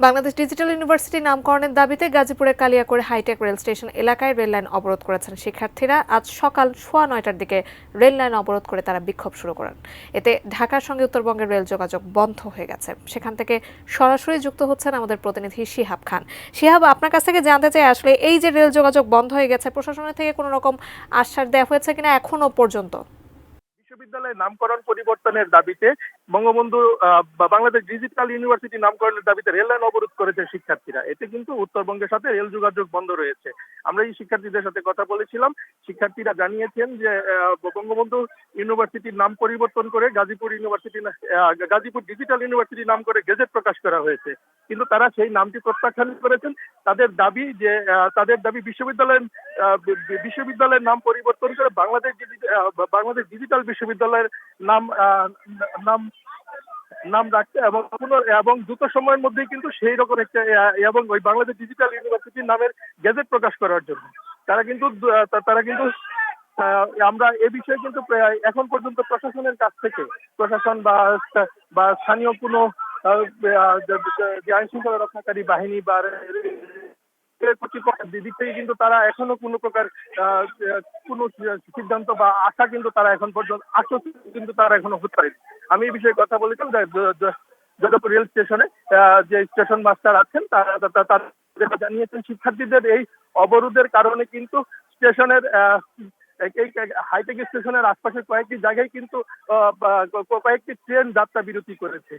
Bangladesh digital university নামকরণের দাবিতে গাজীপুরের কালিয়াকৈর হাইটেক রেল স্টেশন এলাকায় রেললাইন অবরোধ করেছেন শিক্ষার্থীরা। আজ সকাল 9:15টার দিকে রেললাইন অবরোধ করে তারা বিক্ষোভ শুরু করেন। এতে ঢাকার সঙ্গে উত্তরবঙ্গের রেল যোগাযোগ বন্ধ হয়ে গেছে। সেখান থেকে সরাসরি যুক্ত হচ্ছেন আমাদের প্রতিনিধি শিহাব খান। শিহাব, আপনার কাছ থেকে জানতে চাই, আসলে এই যে রেল যোগাযোগ বন্ধ হয়ে গেছে, প্রশাসনের থেকে কোনো রকম আশ্বাস দেওয়া হয়েছে কিনা এখনো পর্যন্ত? বিশ্ববিদ্যালয়ের নামকরণ পরিবর্তনের দাবিতে বঙ্গবন্ধু বাংলাদেশ ডিজিটাল ইউনিভার্সিটি নামকরণের দাবিতে রেল লাইন অবরোধ করেছে শিক্ষার্থীরা। এতে কিন্তু উত্তরবঙ্গের সাথে রেল যোগাযোগ বন্ধ রয়েছে। আমরা এই শিক্ষার্থীদের সাথে কথা বলেছিলাম। শিক্ষার্থীরা জানিয়েছেন যে বঙ্গবন্ধু ইউনিভার্সিটির নাম পরিবর্তন করে গাজীপুর ডিজিটাল ইউনিভার্সিটি নাম করে গেজেট প্রকাশ করা হয়েছে, কিন্তু তারা সেই নামটি প্রত্যাখ্যান করেছেন। তাদের দাবি বিশ্ববিদ্যালয়ের নাম পরিবর্তন করে বাংলাদেশ ডিজিটাল বিশ্ববিদ্যালয়ের নাম নাম নাম রাখতে এবং দ্রুত সময়ের মধ্যেই কিন্তু সেই রকম একটা এবং ওই বাংলাদেশ ডিজিটাল ইউনিভার্সিটির নামের গেজেট প্রকাশ করার জন্য তারা কিন্তু আমরা এ বিষয়ে কিন্তু এখন পর্যন্ত প্রশাসনের কাছ থেকে প্রশাসন বা স্থানীয় কোনো যে আইন শৃঙ্খলা রক্ষাকারী বাহিনী বা কর্তৃপক্ষের দিক থেকে কিন্তু তারা এখনো কোনো প্রকার কোনো সিদ্ধান্ত বা আশা কিন্তু তারা এখন পর্যন্ত আশ্বস্ত কিন্তু তারা এখনো হতে পারেনি। আমি এই বিষয়ে কথা বলেছিলাম যাদবপুর রেল স্টেশনে যে স্টেশন মাস্টার আছেন তারা জানিয়েছেন শিক্ষার্থীদের এই অবরোধের কারণে কিন্তু স্টেশনের এই হাইটেক স্টেশনের আশপাশের কয়েকটি জায়গায় কিন্তু কয়েকটি ট্রেন যাত্রা বিরতি করেছে।